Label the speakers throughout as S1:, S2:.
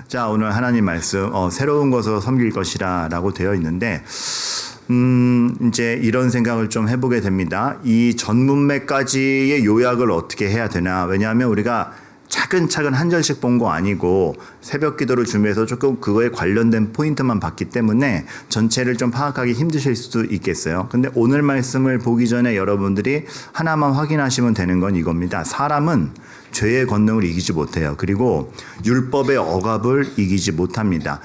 S1: 자, 오늘 하나님 말씀 새로운 것으로 섬길 것이라 라고 되어 있는데 이제 이런 생각을 좀 해보게 됩니다. 이 전문맥까지의 요약을 어떻게 해야 되나. 왜냐하면 우리가 차근차근 한 절씩 본 거 아니고 새벽 기도를 준비해서 조금 그거에 관련된 포인트만 봤기 때문에 전체를 좀 파악하기 힘드실 수도 있겠어요. 근데 오늘 말씀을 보기 전에 여러분들이 하나만 확인하시면 되는 건 이겁니다. 사람은 죄의 권능을 이기지 못해요. 그리고 율법의 억압을 이기지 못합니다.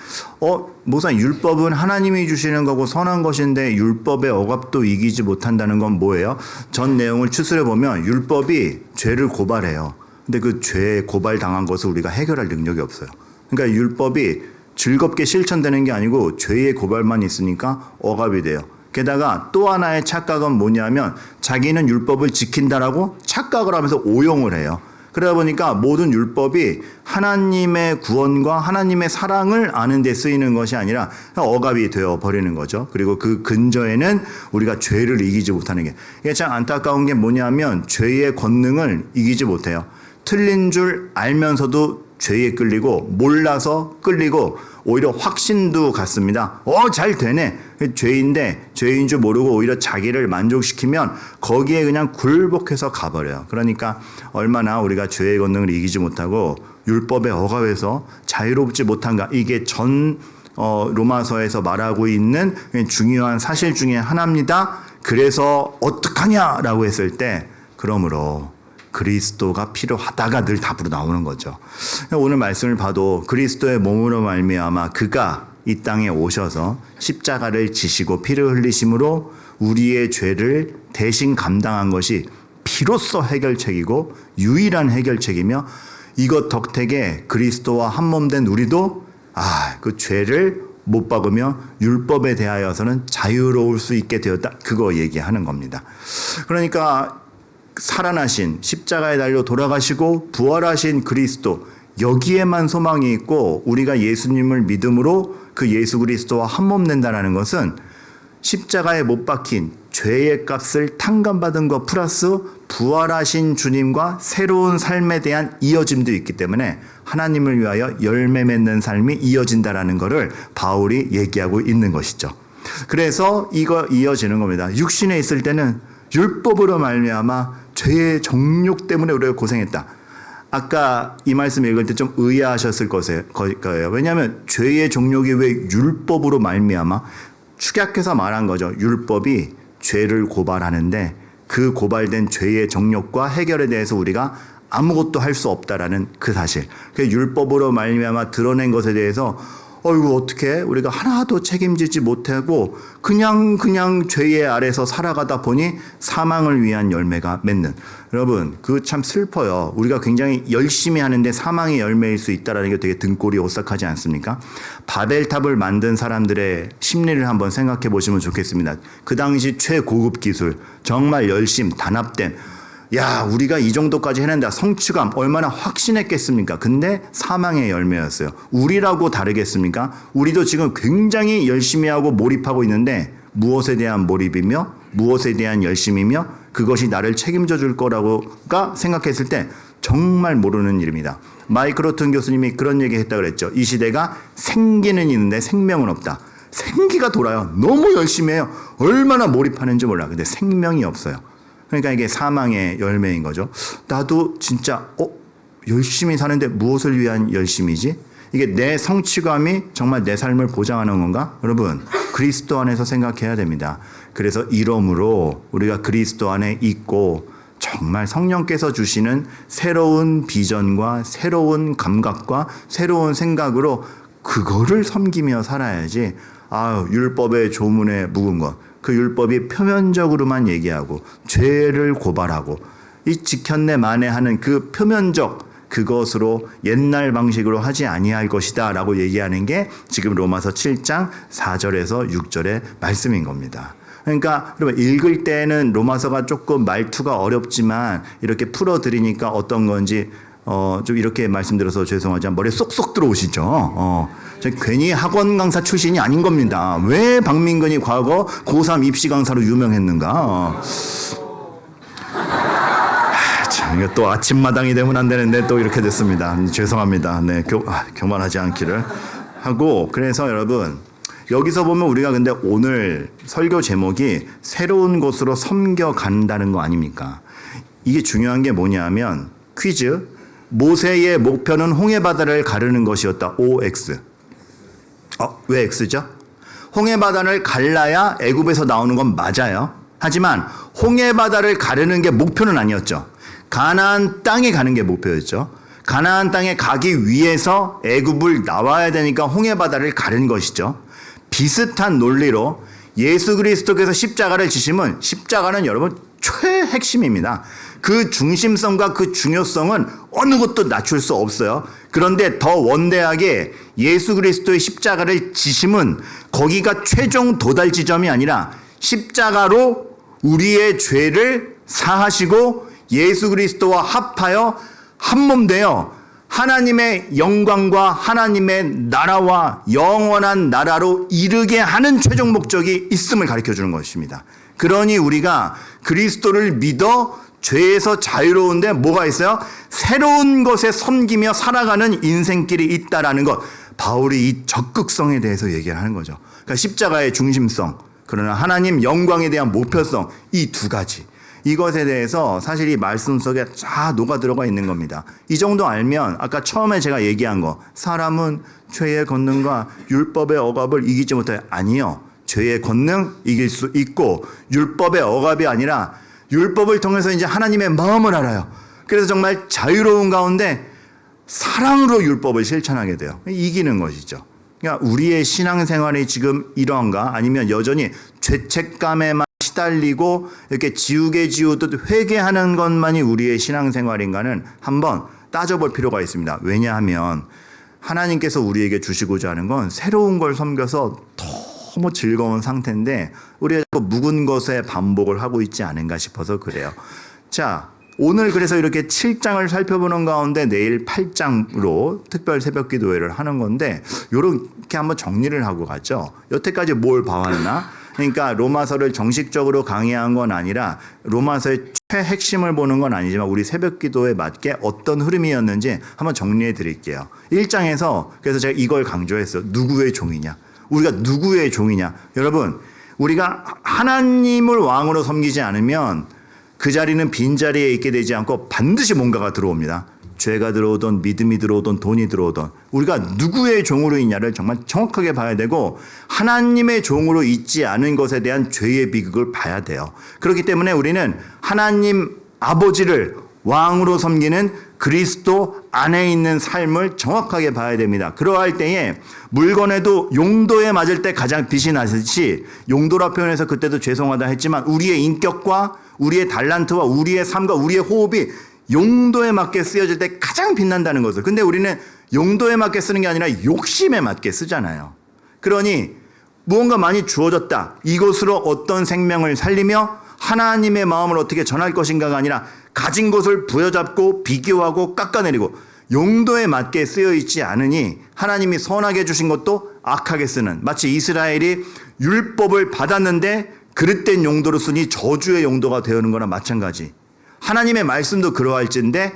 S1: 목사, 율법은 하나님이 주시는 거고 선한 것인데 율법의 억압도 이기지 못한다는 건 뭐예요? 전 내용을 추스려 보면 율법이 죄를 고발해요. 근데 그 죄에 고발당한 것을 우리가 해결할 능력이 없어요. 그러니까 율법이 즐겁게 실천되는 게 아니고 죄의 고발만 있으니까 억압이 돼요. 게다가 또 하나의 착각은 뭐냐면 자기는 율법을 지킨다라고 착각을 하면서 오용을 해요. 그러다 보니까 모든 율법이 하나님의 구원과 하나님의 사랑을 아는 데 쓰이는 것이 아니라 억압이 되어 버리는 거죠. 그리고 그 근저에는 우리가 죄를 이기지 못하는 게. 이게 참 안타까운 게 뭐냐면 죄의 권능을 이기지 못해요. 틀린 줄 알면서도 죄에 끌리고 몰라서 끌리고 오히려 확신도 갖습니다. 잘 되네. 죄인데 죄인 줄 모르고 오히려 자기를 만족시키면 거기에 그냥 굴복해서 가버려요. 그러니까 얼마나 우리가 죄의 권능을 이기지 못하고 율법의 억압에서 자유롭지 못한가. 이게 전 로마서에서 말하고 있는 중요한 사실 중에 하나입니다. 그래서 어떡하냐라고 했을 때 그러므로 그리스도가 필요하다가 늘 답으로 나오는 거죠. 오늘 말씀을 봐도 그리스도의 몸으로 말미암아 그가 이 땅에 오셔서 십자가를 지시고 피를 흘리심으로 우리의 죄를 대신 감당한 것이 피로써 해결책이고 유일한 해결책이며 이것 덕택에 그리스도와 한 몸 된 우리도 그 죄를 못 박으며 율법에 대하여서는 자유로울 수 있게 되었다. 그거 얘기하는 겁니다. 그러니까 살아나신 십자가에 달려 돌아가시고 부활하신 그리스도 여기에만 소망이 있고 우리가 예수님을 믿음으로 그 예수 그리스도와 한 몸 된다는 것은 십자가에 못 박힌 죄의 값을 탕감받은 것 플러스 부활하신 주님과 새로운 삶에 대한 이어짐도 있기 때문에 하나님을 위하여 열매 맺는 삶이 이어진다라는 것을 바울이 얘기하고 있는 것이죠. 그래서 이거 이어지는 겁니다. 육신에 있을 때는 율법으로 말미암아 죄의 정욕 때문에 우리가 고생했다. 아까 이 말씀 읽을 때 좀 의아하셨을 거예요. 왜냐하면 죄의 정욕이 왜 율법으로 말미암아 축약해서 말한 거죠. 율법이 죄를 고발하는데 그 고발된 죄의 정욕과 해결에 대해서 우리가 아무것도 할 수 없다라는 그 사실. 그 율법으로 말미암아 드러낸 것에 대해서 어떻게 우리가 하나도 책임지지 못하고 그냥 죄의 아래서 살아가다 보니 사망을 위한 열매가 맺는. 여러분, 그 참 슬퍼요. 우리가 굉장히 열심히 하는데 사망의 열매일 수 있다는 게 되게 등골이 오싹하지 않습니까? 바벨탑을 만든 사람들의 심리를 한번 생각해 보시면 좋겠습니다. 그 당시 최고급 기술, 정말 열심, 단합됨. 우리가 이 정도까지 해낸다. 성취감 얼마나 확신했겠습니까? 근데 사망의 열매였어요. 우리라고 다르겠습니까? 우리도 지금 굉장히 열심히 하고 몰입하고 있는데 무엇에 대한 몰입이며 무엇에 대한 열심이며 그것이 나를 책임져 줄 거라고가 생각했을 때 정말 모르는 일입니다. 마이크 로튼 교수님이 그런 얘기 했다고 그랬죠. 이 시대가 생기는 있는데 생명은 없다. 생기가 돌아요. 너무 열심히 해요. 얼마나 몰입하는지 몰라. 근데 생명이 없어요. 그러니까 이게 사망의 열매인 거죠. 나도 진짜 열심히 사는데 무엇을 위한 열심이지? 이게 내 성취감이 정말 내 삶을 보장하는 건가? 여러분, 그리스도 안에서 생각해야 됩니다. 그래서 이러므로 우리가 그리스도 안에 있고 정말 성령께서 주시는 새로운 비전과 새로운 감각과 새로운 생각으로 그거를 섬기며 살아야지. 율법의 조문에 묵은 것. 그 율법이 표면적으로만 얘기하고 죄를 고발하고 이 지켰네 만회하는 그 표면적 그것으로 옛날 방식으로 하지 아니할 것이다 라고 얘기하는 게 지금 로마서 7장 4절에서 6절의 말씀인 겁니다. 그러니까 여러분 읽을 때는 로마서가 조금 말투가 어렵지만 이렇게 풀어드리니까 어떤 건지 좀 이렇게 말씀드려서 죄송하지만 머리에 쏙쏙 들어오시죠. 괜히 학원 강사 출신이 아닌 겁니다. 왜 박민근이 과거 고3 입시 강사로 유명했는가? 참 이거 또 아침마당이 되면 안 되는데 또 이렇게 됐습니다. 죄송합니다. 네, 교만하지 않기를 하고. 그래서 여러분, 여기서 보면 우리가 근데 오늘 설교 제목이 새로운 곳으로 섬겨간다는 거 아닙니까? 이게 중요한 게 뭐냐면 퀴즈. 모세의 목표는 홍해바다를 가르는 것이었다. OX. 왜 X죠? 홍해바다를 갈라야 애굽에서 나오는 건 맞아요. 하지만 홍해바다를 가르는 게 목표는 아니었죠. 가나안 땅에 가는 게 목표였죠. 가나안 땅에 가기 위해서 애굽을 나와야 되니까 홍해바다를 가른 것이죠. 비슷한 논리로 예수 그리스도께서 십자가를 지심은 십자가는 여러분 최핵심입니다. 그 중심성과 그 중요성은 어느 것도 낮출 수 없어요. 그런데 더 원대하게 예수 그리스도의 십자가를 지심은 거기가 최종 도달 지점이 아니라 십자가로 우리의 죄를 사하시고 예수 그리스도와 합하여 한 몸 되어 하나님의 영광과 하나님의 나라와 영원한 나라로 이르게 하는 최종 목적이 있음을 가르쳐 주는 것입니다. 그러니 우리가 그리스도를 믿어 죄에서 자유로운데 뭐가 있어요? 새로운 것에 섬기며 살아가는 인생길이 있다라는 것. 바울이 이 적극성에 대해서 얘기를 하는 거죠. 그러니까 십자가의 중심성, 그러나 하나님 영광에 대한 목표성, 이 두 가지. 이것에 대해서 사실 이 말씀 속에 다 녹아 들어가 있는 겁니다. 이 정도 알면 아까 처음에 제가 얘기한 거, 사람은 죄의 권능과 율법의 억압을 이기지 못해. 아니요. 죄의 권능 이길 수 있고 율법의 억압이 아니라 율법을 통해서 이제 하나님의 마음을 알아요. 그래서 정말 자유로운 가운데 사랑으로 율법을 실천하게 돼요. 이기는 것이죠. 그러니까 우리의 신앙생활이 지금 이러한가 아니면 여전히 죄책감에만 시달리고 이렇게 지우개 지우듯 회개하는 것만이 우리의 신앙생활인가는 한번 따져볼 필요가 있습니다. 왜냐하면 하나님께서 우리에게 주시고자 하는 건 새로운 걸 섬겨서 너무 즐거운 상태인데 우리가 자꾸 묵은 것에 반복을 하고 있지 않은가 싶어서 그래요. 자, 오늘 그래서 이렇게 7장을 살펴보는 가운데 내일 8장으로 특별 새벽 기도회를 하는 건데 이렇게 한번 정리를 하고 가죠. 여태까지 뭘 봐왔나? 그러니까 로마서를 정식적으로 강의한 건 아니라 로마서의 최핵심을 보는 건 아니지만 우리 새벽 기도에 맞게 어떤 흐름이었는지 한번 정리해 드릴게요. 1장에서 그래서 제가 이걸 강조했어요. 누구의 종이냐? 우리가 누구의 종이냐? 여러분, 우리가 하나님을 왕으로 섬기지 않으면 그 자리는 빈자리에 있게 되지 않고 반드시 뭔가가 들어옵니다. 죄가 들어오든 믿음이 들어오든 돈이 들어오든 우리가 누구의 종으로 있냐를 정말 정확하게 봐야 되고 하나님의 종으로 있지 않은 것에 대한 죄의 비극을 봐야 돼요. 그렇기 때문에 우리는 하나님 아버지를 왕으로 섬기는 그리스도 안에 있는 삶을 정확하게 봐야 됩니다. 그러할 때에 물건에도 용도에 맞을 때 가장 빛이 나듯이 용도라 표현해서 그때도 죄송하다 했지만 우리의 인격과 우리의 달란트와 우리의 삶과 우리의 호흡이 용도에 맞게 쓰여질 때 가장 빛난다는 것을. 근데 우리는 용도에 맞게 쓰는 게 아니라 욕심에 맞게 쓰잖아요. 그러니 무언가 많이 주어졌다. 이것으로 어떤 생명을 살리며 하나님의 마음을 어떻게 전할 것인가가 아니라 가진 것을 부여잡고 비교하고 깎아내리고 용도에 맞게 쓰여 있지 않으니 하나님이 선하게 주신 것도 악하게 쓰는, 마치 이스라엘이 율법을 받았는데 그릇된 용도로 쓰니 저주의 용도가 되는 거나 마찬가지. 하나님의 말씀도 그러할진데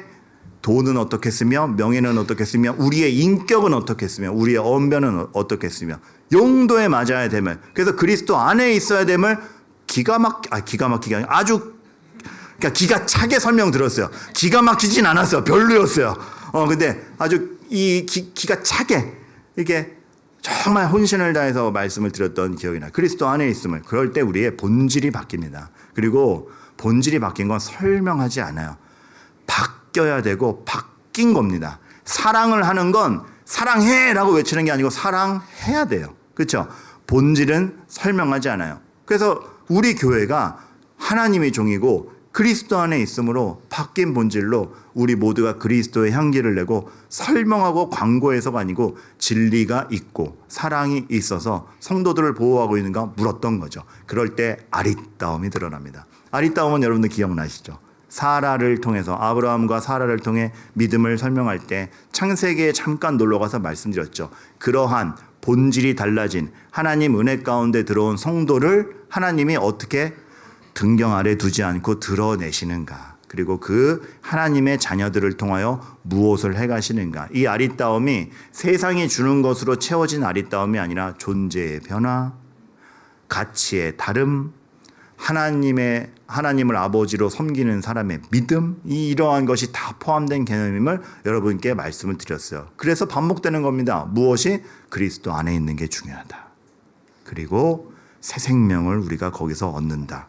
S1: 돈은 어떻게 쓰며 명예는 어떻게 쓰며 우리의 인격은 어떻게 쓰며 우리의 언변은 어떻게 쓰며 용도에 맞아야 됨을, 그래서 그리스도 안에 있어야 됨을 기가 막히게 아주 그러니까 기가 차게 설명 들었어요. 기가 막히진 않았어요. 별로였어요. 근데 아주 기가 차게 이렇게 정말 혼신을 다해서 말씀을 드렸던 기억이 나요. 그리스도 안에 있음을. 그럴 때 우리의 본질이 바뀝니다. 그리고 본질이 바뀐 건 설명하지 않아요. 바뀌어야 되고 바뀐 겁니다. 사랑을 하는 건 사랑해라고 외치는 게 아니고 사랑해야 돼요. 그렇죠? 본질은 설명하지 않아요. 그래서 우리 교회가 하나님의 종이고 그리스도 안에 있으므로 바뀐 본질로 우리 모두가 그리스도의 향기를 내고 설명하고 광고해서가 아니고 진리가 있고 사랑이 있어서 성도들을 보호하고 있는가 물었던 거죠. 그럴 때 아리따움이 드러납니다. 아리따움은 여러분들 기억나시죠? 사라를 통해서, 아브라함과 사라를 통해 믿음을 설명할 때 창세기에 잠깐 놀러가서 말씀드렸죠. 그러한 본질이 달라진 하나님 은혜 가운데 들어온 성도를 하나님이 어떻게 등경 아래 두지 않고 드러내시는가. 그리고 그 하나님의 자녀들을 통하여 무엇을 해가시는가. 이 아리따움이 세상이 주는 것으로 채워진 아리따움이 아니라 존재의 변화, 가치의 다름, 하나님을 아버지로 섬기는 사람의 믿음, 이러한 것이 다 포함된 개념임을 여러분께 말씀을 드렸어요. 그래서 반복되는 겁니다. 무엇이? 그리스도 안에 있는 게 중요하다. 그리고 새 생명을 우리가 거기서 얻는다.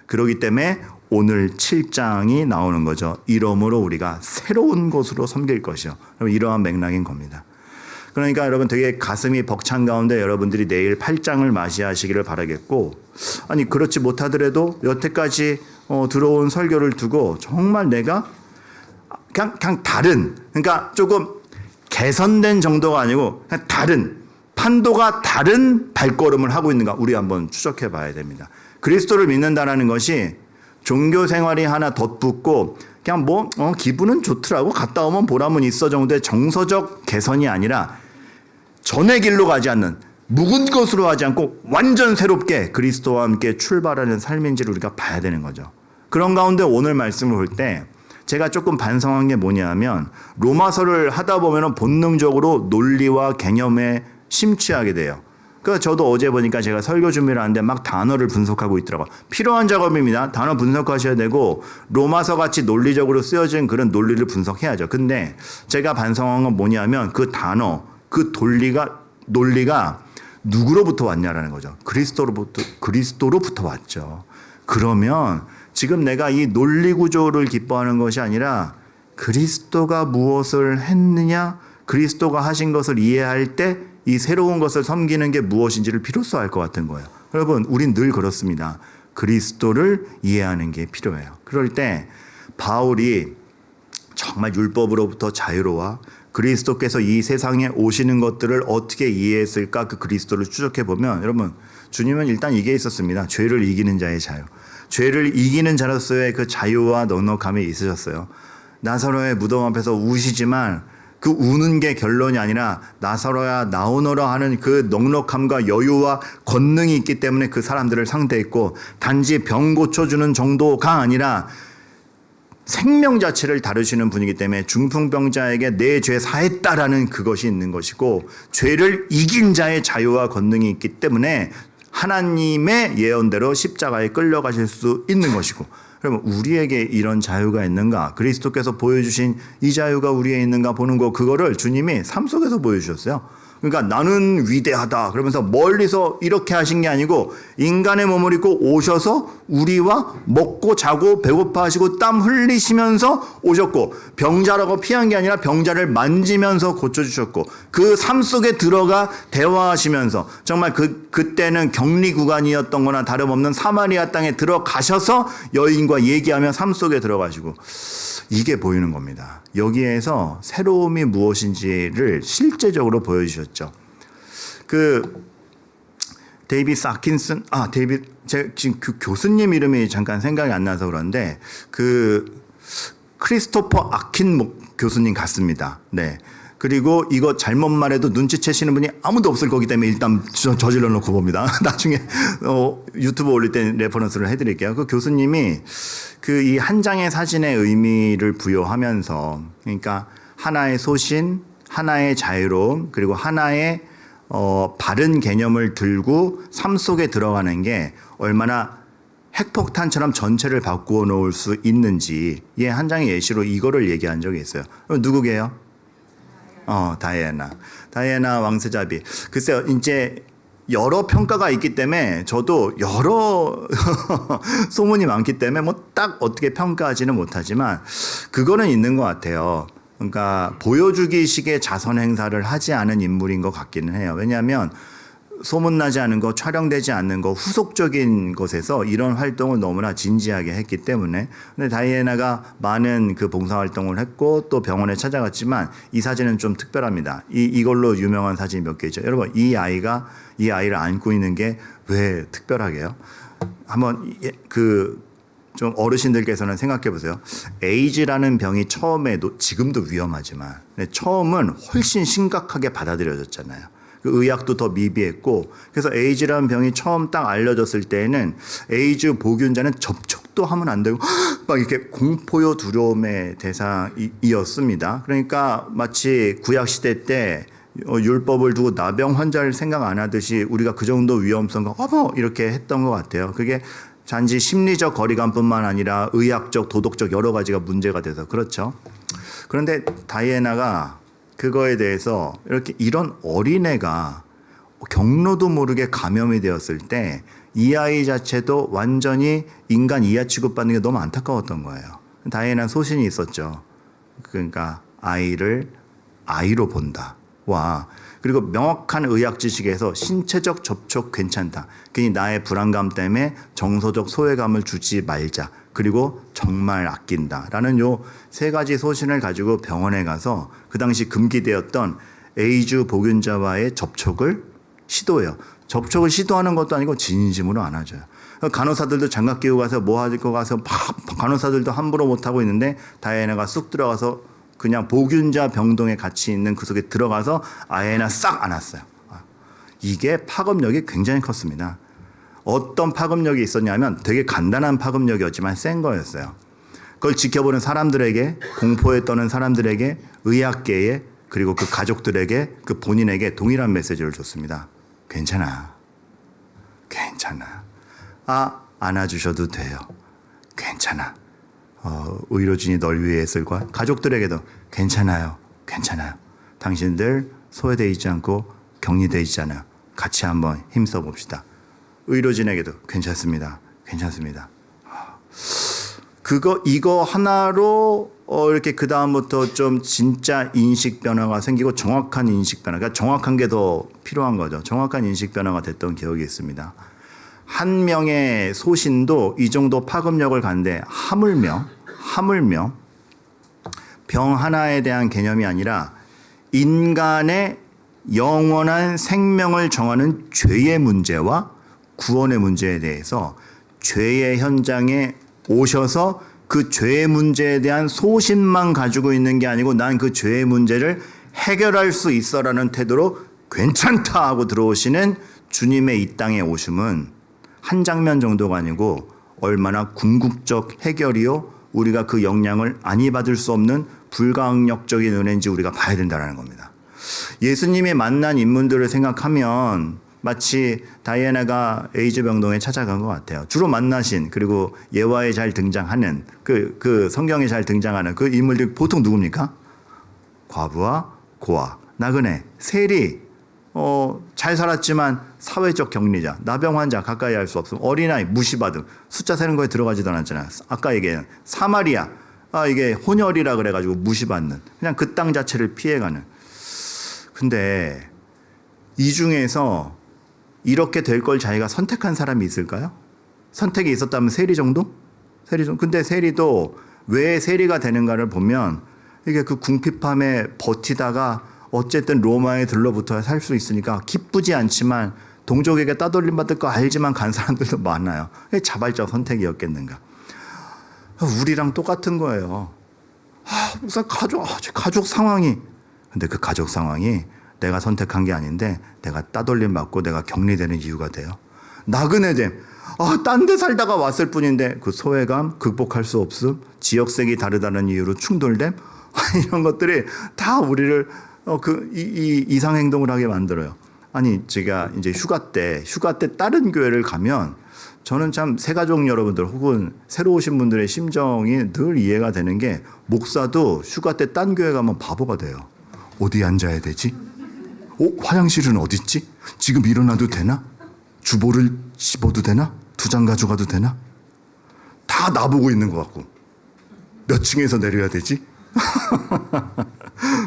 S1: 그렇기 때문에 오늘 7장이 나오는 거죠. 이러므로 우리가 새로운 것으로 섬길 것이요. 이러한 맥락인 겁니다. 그러니까 여러분 되게 가슴이 벅찬 가운데 여러분들이 내일 8장을 맞이하시기를 바라겠고, 아니 그렇지 못하더라도 여태까지 들어온 설교를 두고 정말 내가 그냥 다른, 그러니까 조금 개선된 정도가 아니고 그냥 다른, 판도가 다른 발걸음을 하고 있는가 우리 한번 추적해 봐야 됩니다. 그리스도를 믿는다는 것이 종교 생활이 하나 덧붙고 그냥 기분은 좋더라고 갔다 오면 보람은 있어 정도의 정서적 개선이 아니라 전의 길로 가지 않는, 묵은 것으로 하지 않고 완전 새롭게 그리스도와 함께 출발하는 삶인지를 우리가 봐야 되는 거죠. 그런 가운데 오늘 말씀을 볼 때 제가 조금 반성한 게 뭐냐면, 로마서를 하다 보면 본능적으로 논리와 개념에 심취하게 돼요. 그래서 저도 어제 보니까 제가 설교 준비를 하는데 막 단어를 분석하고 있더라고요. 필요한 작업입니다. 단어 분석하셔야 되고 로마서 같이 논리적으로 쓰여진 그런 논리를 분석해야죠. 근데 제가 반성한 건 뭐냐면 그 단어, 그 논리가 누구로부터 왔냐라는 거죠. 그리스도로부터 왔죠. 그러면 지금 내가 이 논리 구조를 기뻐하는 것이 아니라 그리스도가 무엇을 했느냐, 그리스도가 하신 것을 이해할 때 이 새로운 것을 섬기는 게 무엇인지를 비로소 알 것 같은 거예요. 여러분, 우린 늘 그렇습니다. 그리스도를 이해하는 게 필요해요. 그럴 때 바울이 정말 율법으로부터 자유로워 그리스도께서 이 세상에 오시는 것들을 어떻게 이해했을까, 그 그리스도를 추적해 보면 여러분, 주님은 일단 이게 있었습니다. 죄를 이기는 자의 자유. 죄를 이기는 자로서의 그 자유와 넉넉함이 있으셨어요. 나사로의 무덤 앞에서 우시지만 그 우는 게 결론이 아니라 나사로야 나오너라 하는 그 넉넉함과 여유와 권능이 있기 때문에 그 사람들을 상대했고, 단지 병 고쳐주는 정도가 아니라 생명 자체를 다루시는 분이기 때문에 중풍병자에게 내 죄 사했다라는 그것이 있는 것이고, 죄를 이긴 자의 자유와 권능이 있기 때문에 하나님의 예언대로 십자가에 끌려가실 수 있는 것이고, 그러면 우리에게 이런 자유가 있는가, 그리스도께서 보여주신 이 자유가 우리에 있는가 보는 거, 그거를 주님이 삶 속에서 보여주셨어요. 그러니까 나는 위대하다 그러면서 멀리서 이렇게 하신 게 아니고 인간의 몸을 입고 오셔서 우리와 먹고 자고 배고파 하시고 땀 흘리시면서 오셨고, 병자라고 피한 게 아니라 병자를 만지면서 고쳐주셨고, 그 삶 속에 들어가 대화하시면서 정말 그때는 격리 구간이었던 거나 다름없는 사마리아 땅에 들어가셔서 여인과 얘기하며 삶 속에 들어가시고, 이게 보이는 겁니다. 여기에서 새로움이 무엇인지를 실제적으로 보여주셨죠. 데이빗 사킨슨, 제가 지금 그 교수님 이름이 잠깐 생각이 안 나서 그런데, 크리스토퍼 아킨 교수님 같습니다. 네. 그리고 이거 잘못 말해도 눈치채시는 분이 아무도 없을 거기 때문에 일단 저질러 놓고 봅니다. 나중에 유튜브 올릴 때 레퍼런스를 해드릴게요. 그 교수님이 이 한 장의 사진의 의미를 부여하면서, 그러니까 하나의 소신, 하나의 자유로움, 그리고 하나의 바른 개념을 들고 삶 속에 들어가는 게 얼마나 핵폭탄처럼 전체를 바꾸어 놓을 수 있는지, 한 장의 예시로 이거를 얘기한 적이 있어요. 누구게요? 다이애나 왕세자비. 글쎄요, 이제 여러 평가가 있기 때문에 저도 여러 소문이 많기 때문에 딱 어떻게 평가하지는 못하지만 그거는 있는 것 같아요. 그러니까 보여주기식의 자선 행사를 하지 않은 인물인 것 같기는 해요. 왜냐하면 소문나지 않은 거, 촬영되지 않는 거, 후속적인 것에서 이런 활동을 너무나 진지하게 했기 때문에. 근데 다이애나가 많은 그 봉사활동을 했고 또 병원에 찾아갔지만 이 사진은 좀 특별합니다. 이걸로 유명한 사진이 몇 개 있죠. 여러분, 이 아이를 안고 있는 게 왜 특별하게요? 한번 좀 어르신들께서는 생각해 보세요. 에이즈라는 병이 처음에도, 지금도 위험하지만 처음은 훨씬 심각하게 받아들여졌잖아요. 그 의학도 더 미비했고, 그래서 에이즈라는 병이 처음 딱 알려졌을 때에는 에이즈 보균자는 접촉도 생각도 하면 안 되고 막 이렇게 공포요 두려움의 대상이었습니다. 그러니까 마치 구약 시대 때 율법을 두고 나병 환자를 생각 안 하듯이 우리가 그 정도 위험성과 어머 이렇게 했던 것 같아요. 그게 단지 심리적 거리감뿐만 아니라 의학적, 도덕적 여러 가지가 문제가 돼서 그렇죠. 그런데 다이애나가 그거에 대해서 이렇게 이런 어린애가 경로도 모르게 감염이 되었을 때 이 아이 자체도 완전히 인간 이하 취급받는 게 너무 안타까웠던 거예요. 다이애나는 소신이 있었죠. 그러니까 아이를 아이로 본다. 와, 그리고 명확한 의학 지식에서 신체적 접촉 괜찮다. 괜히 나의 불안감 때문에 정서적 소외감을 주지 말자. 그리고 정말 아낀다라는 요 세 가지 소신을 가지고 병원에 가서 그 당시 금기되었던 에이즈 보균자와의 접촉을 시도해요. 접촉을 시도하는 것도 아니고 진심으로 안아줘요. 간호사들도 장갑 끼고 가서 뭐 할 거 가서 막 간호사들도 함부로 못 하고 있는데 다이애나가 쑥 들어가서 그냥 보균자 병동에 같이 있는 그 속에 들어가서 아이애나 싹 안았어요. 이게 파급력이 굉장히 컸습니다. 어떤 파급력이 있었냐면 되게 간단한 파급력이었지만 센 거였어요. 그걸 지켜보는 사람들에게, 공포에 떠는 사람들에게, 의학계에, 그리고 그 가족들에게, 그 본인에게 동일한 메시지를 줬습니다. 괜찮아. 괜찮아. 안아주셔도 돼요. 괜찮아. 의료진이 널 위해 있을 거야. 가족들에게도 괜찮아요. 괜찮아요. 당신들 소외되어 있지 않고 격리되어 있잖아요. 같이 한번 힘써 봅시다. 의료진에게도 괜찮습니다. 괜찮습니다. 이거 하나로 이렇게 그 다음부터 좀 진짜 인식 변화가 생기고 정확한 인식 변화, 그러니까 정확한 게 더 필요한 거죠. 정확한 인식 변화가 됐던 기억이 있습니다. 한 명의 소신도 이 정도 파급력을 갖는데 하물며 병 하나에 대한 개념이 아니라 인간의 영원한 생명을 정하는 죄의 문제와 구원의 문제에 대해서 죄의 현장에 오셔서 그 죄의 문제에 대한 소신만 가지고 있는 게 아니고 난 그 죄의 문제를 해결할 수 있어라는 태도로 괜찮다 하고 들어오시는 주님의 이 땅에 오심은 한 장면 정도가 아니고 얼마나 궁극적 해결이요 우리가 그 영향을 안이 받을 수 없는 불가항력적인 은혜인지 우리가 봐야 된다는 겁니다. 예수님이 만난 인물들을 생각하면 마치 다이애나가 에이즈 병동에 찾아간 것 같아요. 주로 만나신 그리고 예화에 잘 등장하는 그 성경에 잘 등장하는 그 인물들이 보통 누굽니까? 과부와 고아, 나그네, 세리, 잘 살았지만 사회적 격리자, 나병 환자 가까이 할 수 없음, 어린아이 무시받음, 숫자 세는 거에 들어가지도 않았잖아요. 아까 얘기한 사마리아, 이게 혼혈이라 그래가지고 무시받는, 그냥 그 땅 자체를 피해가는. 근데 이 중에서 이렇게 될 걸 자기가 선택한 사람이 있을까요? 선택이 있었다면 세리 정도? 근데 세리도 왜 세리가 되는가를 보면 이게 그 궁핍함에 버티다가 어쨌든 로마에 들러붙어야 살 수 있으니까 기쁘지 않지만 동족에게 따돌림 받을 거 알지만 간 사람들도 많아요. 자발적 선택이었겠는가. 우리랑 똑같은 거예요. 무슨 가족 상황이. 근데 그 가족 상황이 내가 선택한 게 아닌데 내가 따돌림 받고 내가 격리되는 이유가 돼요. 나그네됨. 딴 데 살다가 왔을 뿐인데 그 소외감, 극복할 수 없음, 지역색이 다르다는 이유로 충돌됨. 이런 것들이 다 우리를 이상 행동을 하게 만들어요. 아니 제가 이제 휴가 때 다른 교회를 가면 저는 참 새가족 여러분들 혹은 새로 오신 분들의 심정이 늘 이해가 되는 게 목사도 휴가 때 딴 교회 가면 바보가 돼요. 어디 앉아야 되지? 화장실은 어디 있지? 지금 일어나도 되나? 주보를 씹어도 되나? 2장 가져가도 되나? 다 나보고 있는 것 같고 몇 층에서 내려야 되지?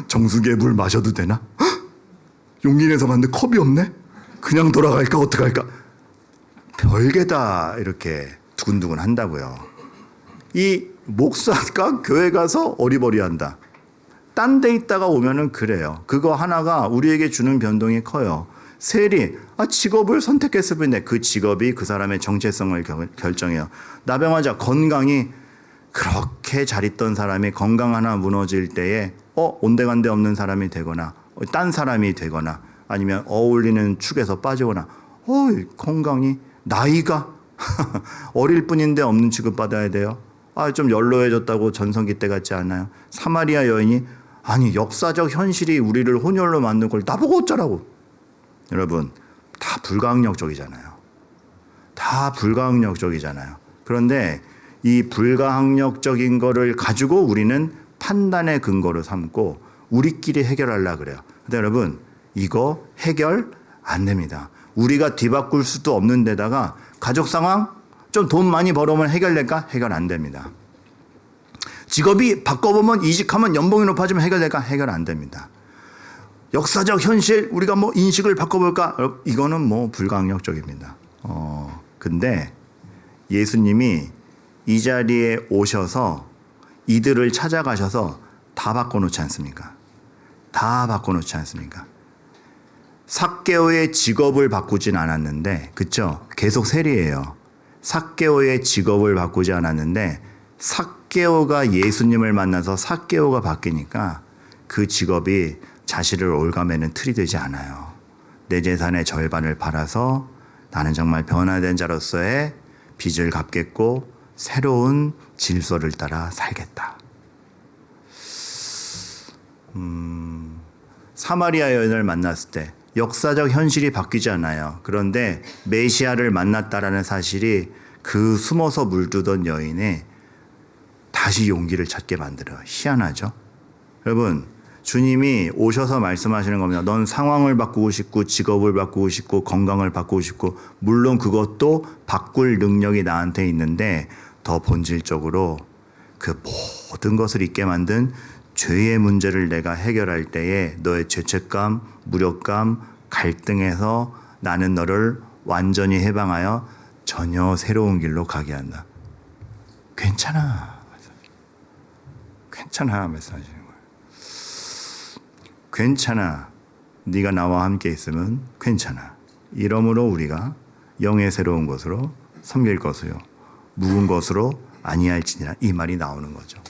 S1: 정수기에 물 마셔도 되나? 용인에서 봤는데 컵이 없네? 그냥 돌아갈까? 어떡할까? 별게 다 이렇게 두근두근 한다고요. 이 목사가 교회 가서 어리버리한다. 딴 데 있다가 오면은 그래요. 그거 하나가 우리에게 주는 변동이 커요. 세리, 직업을 선택했을 뿐인데 그 직업이 그 사람의 정체성을 결정해요. 나병 환자 건강이 그렇게 잘 있던 사람이 건강 하나 무너질 때에 온데간데 없는 사람이 되거나 딴 사람이 되거나 아니면 어울리는 축에서 빠지거나 건강이 나이가 어릴 뿐인데 없는 취급받아야 돼요? 좀 연로해졌다고 전성기 때 같지 않아요? 사마리아 여인이 아니 역사적 현실이 우리를 혼혈로 만든 걸 나보고 어쩌라고. 여러분 다 불가항력적이잖아요. 다 불가항력적이잖아요. 그런데 이 불가항력적인 거를 가지고 우리는 판단의 근거로 삼고 우리끼리 해결하려고 그래요. 근데 여러분 이거 해결 안 됩니다. 우리가 뒤바꿀 수도 없는 데다가 가족 상황 좀 돈 많이 벌어오면 해결될까? 해결 안 됩니다. 직업이 바꿔보면 이직하면 연봉이 높아지면 해결될까? 해결 안 됩니다. 역사적 현실 우리가 뭐 인식을 바꿔볼까? 이거는 뭐 불가항력적입니다. 근데 예수님이 이 자리에 오셔서 이들을 찾아가셔서 다 바꿔놓지 않습니까? 다 바꿔놓지 않습니까? 삭개오의 직업을 바꾸진 않았는데, 그쵸? 계속 세리예요. 삭개오의 직업을 바꾸지 않았는데 삭개오가 예수님을 만나서 삭개오가 바뀌니까 그 직업이 자신을 올가매는 틀이 되지 않아요. 내 재산의 절반을 팔아서 나는 정말 변화된 자로서의 빚을 갚겠고 새로운 질서를 따라 살겠다. 사마리아 여인을 만났을 때 역사적 현실이 바뀌지 않아요. 그런데 메시아를 만났다라는 사실이 그 숨어서 물두던 여인의 다시 용기를 찾게 만들어요. 희한하죠? 여러분 주님이 오셔서 말씀하시는 겁니다. 넌 상황을 바꾸고 싶고 직업을 바꾸고 싶고 건강을 바꾸고 싶고 물론 그것도 바꿀 능력이 나한테 있는데 더 본질적으로 그 모든 것을 잊게 만든 죄의 문제를 내가 해결할 때에 너의 죄책감, 무력감, 갈등에서 나는 너를 완전히 해방하여 전혀 새로운 길로 가게 한다. 괜찮아. 괜찮아 하면서 하시는 거예요. 괜찮아. 네가 나와 함께 있으면 괜찮아. 이러므로 우리가 영의 새로운 것으로 섬길 것이요 묵은 것으로 아니할지니라 이 말이 나오는 거죠.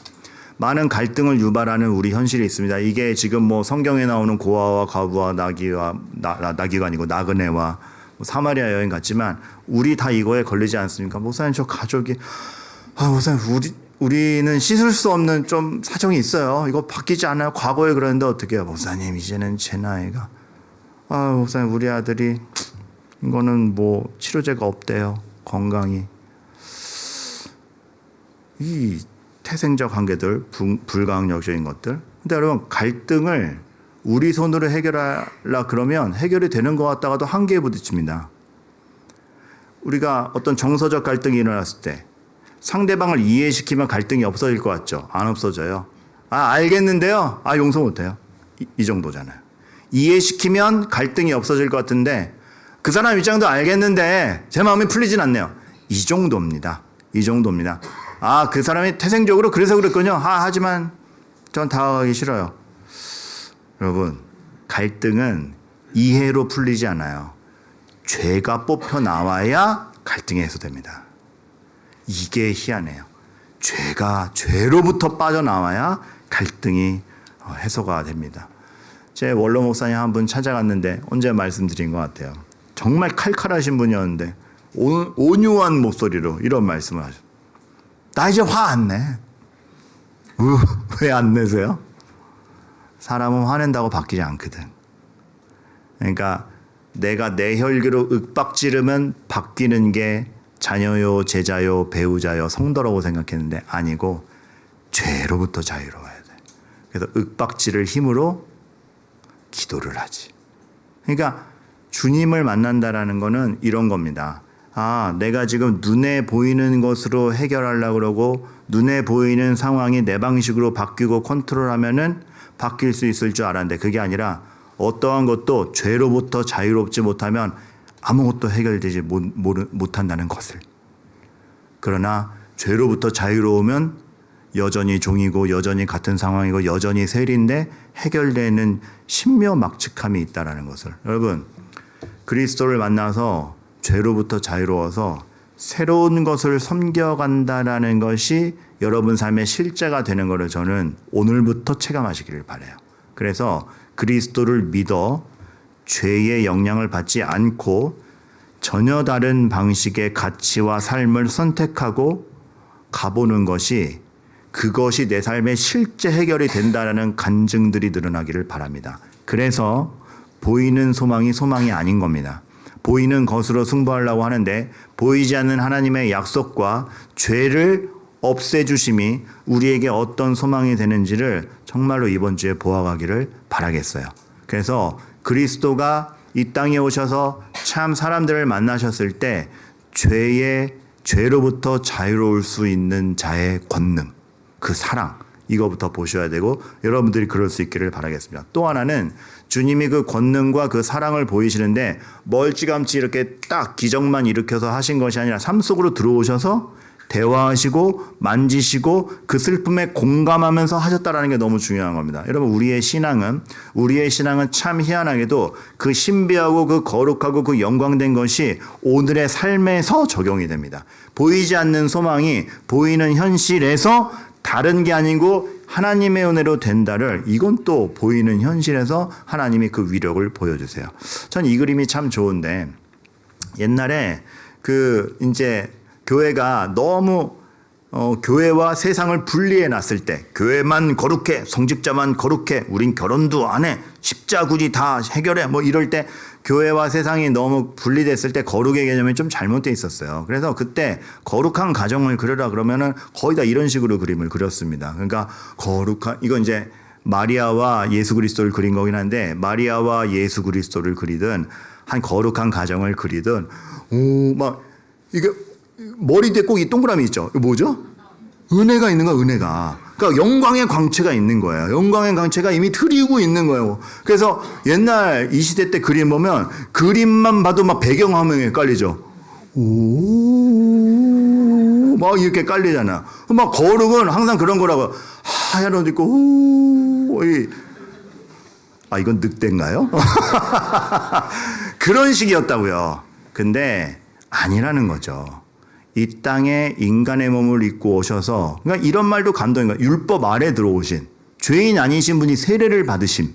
S1: 많은 갈등을 유발하는 우리 현실이 있습니다. 이게 지금 뭐 성경에 나오는 고아와 과부와 나귀가 아니고 나그네와 사마리아 여인 같지만 우리 다 이거에 걸리지 않습니까? 목사님 저 가족이 목사님 우리는 씻을 수 없는 좀 사정이 있어요. 이거 바뀌지 않아요. 과거에 그랬는데 어떻게 해요? 목사님 이제는 제 나이가 목사님 우리 아들이 이거는 뭐 치료제가 없대요. 건강이 이 태생적 관계들, 불가항력적인 것들. 근데 여러분 갈등을 우리 손으로 해결하려 그러면 해결이 되는 것 같다가도 한계에 부딪힙니다. 우리가 어떤 정서적 갈등이 일어났을 때 상대방을 이해시키면 갈등이 없어질 것 같죠? 안 없어져요. 알겠는데요? 용서 못해요. 이 정도잖아요. 이해시키면 갈등이 없어질 것 같은데 그 사람 입장도 알겠는데 제 마음이 풀리진 않네요. 이 정도입니다. 이 정도입니다. 그 사람이 태생적으로 그래서 그랬군요. 하지만 전 다가가기 싫어요. 여러분, 갈등은 이해로 풀리지 않아요. 죄가 뽑혀 나와야 갈등이 해소됩니다. 이게 희한해요. 죄로부터 빠져나와야 갈등이 해소가 됩니다. 제 원로 목사님 한 분 찾아갔는데 언제 말씀드린 것 같아요. 정말 칼칼하신 분이었는데 온유한 목소리로 이런 말씀을 하셨어요. 나 이제 화 안 내. 왜 안 내세요? 사람은 화낸다고 바뀌지 않거든. 그러니까 내가 내 혈기로 윽박지르면 바뀌는 게 자녀요, 제자요, 배우자요, 성도라고 생각했는데 아니고 죄로부터 자유로워야 돼. 그래서 윽박지를 힘으로 기도를 하지. 그러니까 주님을 만난다라는 거는 이런 겁니다. 내가 지금 눈에 보이는 것으로 해결하려고 그러고 눈에 보이는 상황이 내 방식으로 바뀌고 컨트롤하면은 바뀔 수 있을 줄 알았는데 그게 아니라 어떠한 것도 죄로부터 자유롭지 못하면 아무것도 해결되지 못한다는 것을. 그러나 죄로부터 자유로우면 여전히 종이고 여전히 같은 상황이고 여전히 세리인데 해결되는 신묘막측함이 있다는 것을. 여러분 그리스도를 만나서 죄로부터 자유로워서 새로운 것을 섬겨간다라는 것이 여러분 삶의 실제가 되는 것을 저는 오늘부터 체감하시기를 바라요. 그래서 그리스도를 믿어 죄의 영향을 받지 않고 전혀 다른 방식의 가치와 삶을 선택하고 가보는 것이 그것이 내 삶의 실제 해결이 된다라는 간증들이 늘어나기를 바랍니다. 그래서 보이는 소망이 소망이 아닌 겁니다. 보이는 것으로 승부하려고 하는데 보이지 않는 하나님의 약속과 죄를 없애주심이 우리에게 어떤 소망이 되는지를 정말로 이번 주에 보아가기를 바라겠어요. 그래서 그리스도가 이 땅에 오셔서 참 사람들을 만나셨을 때 죄로부터 자유로울 수 있는 자의 권능, 그 사랑, 이거부터 보셔야 되고 여러분들이 그럴 수 있기를 바라겠습니다. 또 하나는 주님이 그 권능과 그 사랑을 보이시는데 멀찌감치 이렇게 딱 기적만 일으켜서 하신 것이 아니라 삶 속으로 들어오셔서 대화하시고 만지시고 그 슬픔에 공감하면서 하셨다라는 게 너무 중요한 겁니다. 여러분 우리의 신앙은 참 희한하게도 그 신비하고 그 거룩하고 그 영광된 것이 오늘의 삶에서 적용이 됩니다. 보이지 않는 소망이 보이는 현실에서 다른 게 아니고 하나님의 은혜로 된다를 이건 또 보이는 현실에서 하나님이 그 위력을 보여주세요. 전 이 그림이 참 좋은데 옛날에 이제 교회가 너무 교회와 세상을 분리해 놨을 때 교회만 거룩해, 성직자만 거룩해, 우린 결혼도 안 해, 십자군이 다 해결해 뭐 이럴 때 교회와 세상이 너무 분리됐을 때 거룩의 개념이 좀 잘못되어 있었어요. 그래서 그때 거룩한 가정을 그려라 그러면은 거의 다 이런 식으로 그림을 그렸습니다. 그러니까 이건 이제 마리아와 예수 그리스도를 그린 거긴 한데 마리아와 예수 그리스도를 그리든 한 거룩한 가정을 그리든 막 이게 머리에 꼭 이 동그라미 있죠. 이거 뭐죠? 은혜가 있는 거야, 은혜가. 그러니까 영광의 광채가 있는 거예요. 영광의 광채가 이미 드리고 있는 거예요. 그래서 옛날 이 시대 때 그림 보면 그림만 봐도 막 배경화면에 깔리죠. 오, 막 이렇게 깔리잖아. 막 거룩은 항상 그런 거라고. 하얀 옷 입고, 이건 늑대인가요? 그런 식이었다고요. 근데 아니라는 거죠. 이 땅에 인간의 몸을 입고 오셔서 그러니까 이런 말도 감동인 거예요. 율법 아래 들어오신 죄인 아니신 분이 세례를 받으심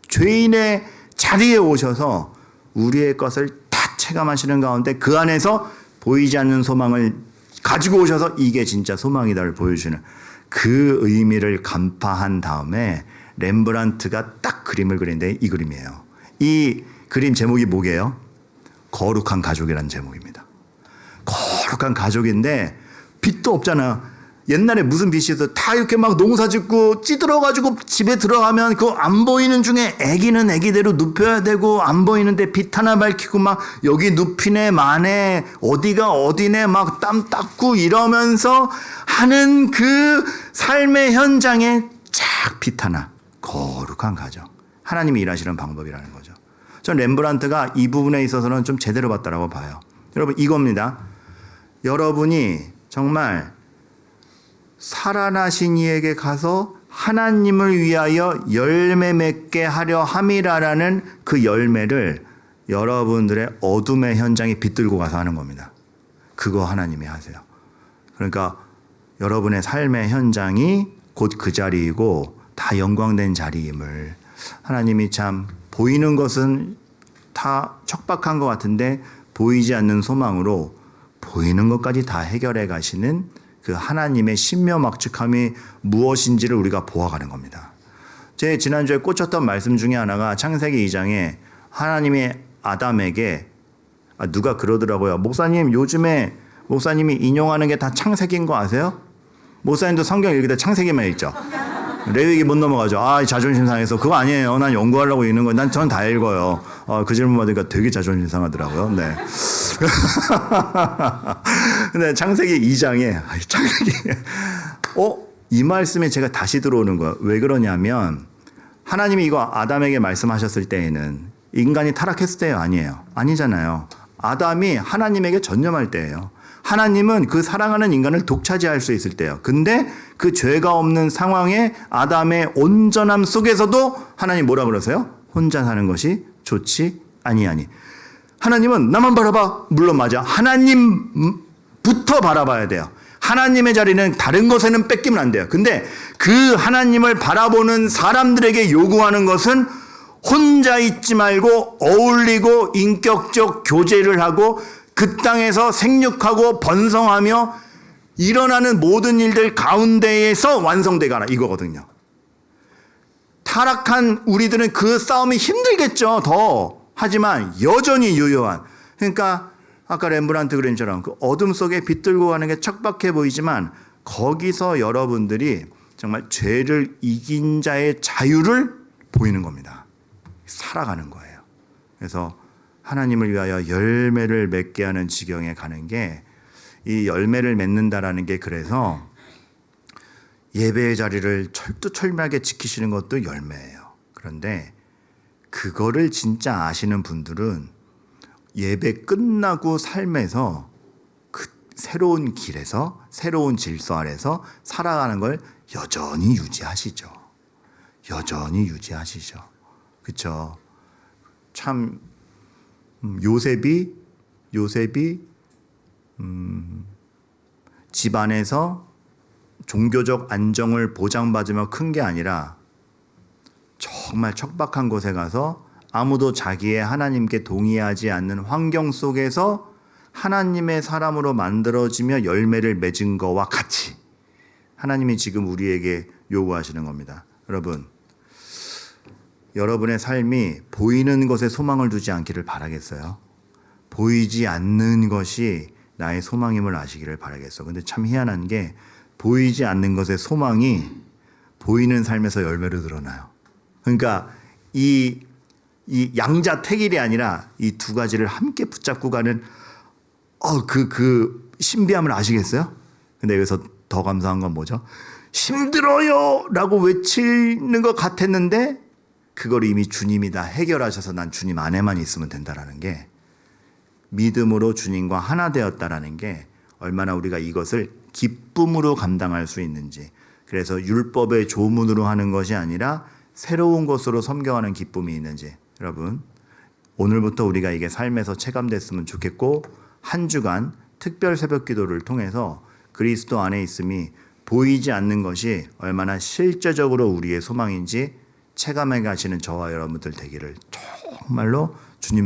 S1: 죄인의 자리에 오셔서 우리의 것을 다 체감하시는 가운데 그 안에서 보이지 않는 소망을 가지고 오셔서 이게 진짜 소망이다를 보여주는 그 의미를 간파한 다음에 렘브란트가 딱 그림을 그리는데 이 그림이에요. 이 그림 제목이 뭐게요? 거룩한 가족이라는 제목입니다. 거룩한 가족인데 빛도 없잖아. 옛날에 무슨 빛이 있어? 다 이렇게 막 농사 짓고 찌들어가지고 집에 들어가면 그 안 보이는 중에 애기는 애기대로 눕혀야 되고 안 보이는데 빛 하나 밝히고 막 여기 눕히네 마네 어디가 어디네 막 땀 닦고 이러면서 하는 그 삶의 현장에 쫙 빛 하나. 거룩한 가정. 하나님이 일하시는 방법이라는 거죠. 전 렘브란트가 이 부분에 있어서는 좀 제대로 봤다라고 봐요. 여러분 이겁니다. 여러분이 정말 살아나신 이에게 가서 하나님을 위하여 열매 맺게 하려 함이라라는 그 열매를 여러분들의 어둠의 현장에 빛들고 가서 하는 겁니다. 그거 하나님이 하세요. 그러니까 여러분의 삶의 현장이 곧 그 자리이고 다 영광된 자리임을 하나님이 참 보이는 것은 다 척박한 것 같은데 보이지 않는 소망으로 보이는 것까지 다 해결해 가시는 그 하나님의 신묘막측함이 무엇인지를 우리가 보아가는 겁니다. 제 지난주에 꽂혔던 말씀 중에 하나가 창세기 2장에 하나님이 아담에게 누가 그러더라고요. 목사님 요즘에 목사님이 인용하는 게 다 창세기인 거 아세요? 목사님도 성경 읽을 때 창세기만 읽죠. 레위기 못 넘어가죠. 자존심 상해서 그거 아니에요. 난 연구하려고 읽는 거예요. 전 다 읽어요. 그 질문 받으니까 되게 자존심 상하더라고요. 네. 근데 창세기 2장에 이 말씀에 제가 다시 들어오는 거예요. 왜 그러냐면 하나님이 이거 아담에게 말씀하셨을 때에는 인간이 타락했을 때요? 아니에요. 아니잖아요. 아담이 하나님에게 전념할 때예요. 하나님은 그 사랑하는 인간을 독차지할 수 있을 때예요. 근데 그 죄가 없는 상황에 아담의 온전함 속에서도 하나님 뭐라 그러세요? 혼자 사는 것이 좋지 아니하니. 하나님은 나만 바라봐. 물론 맞아. 하나님부터 바라봐야 돼요. 하나님의 자리는 다른 것에는 뺏기면 안 돼요. 근데 그 하나님을 바라보는 사람들에게 요구하는 것은 혼자 있지 말고 어울리고 인격적 교제를 하고 그 땅에서 생육하고 번성하며 일어나는 모든 일들 가운데에서 완성돼 가라 이거거든요. 타락한 우리들은 그 싸움이 힘들겠죠. 더. 하지만 여전히 유효한. 그러니까 아까 렘브란트 그림처럼 그 어둠 속에 빛들고 가는 게 척박해 보이지만 거기서 여러분들이 정말 죄를 이긴 자의 자유를 보이는 겁니다. 살아가는 거예요. 그래서 하나님을 위하여 열매를 맺게 하는 지경에 가는 게 이 열매를 맺는다라는 게 그래서 예배의 자리를 철두철미하게 지키시는 것도 열매예요. 그런데 그거를 진짜 아시는 분들은 예배 끝나고 삶에서 그 새로운 길에서 새로운 질서 아래서 살아가는 걸 여전히 유지하시죠. 여전히 유지하시죠. 그렇죠? 참 요셉이 집안에서 종교적 안정을 보장받으며 큰 게 아니라 정말 척박한 곳에 가서 아무도 자기의 하나님께 동의하지 않는 환경 속에서 하나님의 사람으로 만들어지며 열매를 맺은 거와 같이 하나님이 지금 우리에게 요구하시는 겁니다. 여러분의 삶이 보이는 것에 소망을 두지 않기를 바라겠어요. 보이지 않는 것이 나의 소망임을 아시기를 바라겠어. 근데 참 희한한 게 보이지 않는 것의 소망이 보이는 삶에서 열매로 드러나요. 그러니까 이 양자택일이 아니라 이 두 가지를 함께 붙잡고 가는 그 신비함을 아시겠어요? 근데 여기서 더 감사한 건 뭐죠? 힘들어요! 라고 외치는 것 같았는데 그걸 이미 주님이 다 해결하셔서 난 주님 안에만 있으면 된다라는 게 믿음으로 주님과 하나 되었다라는 게 얼마나 우리가 이것을 기쁨으로 감당할 수 있는지. 그래서 율법의 조문으로 하는 것이 아니라 새로운 것으로 섬겨하는 기쁨이 있는지. 여러분, 오늘부터 우리가 이게 삶에서 체감됐으면 좋겠고 한 주간 특별 새벽 기도를 통해서 그리스도 안에 있음이 보이지 않는 것이 얼마나 실제적으로 우리의 소망인지 체감해 가시는 저와 여러분들 되기를 정말로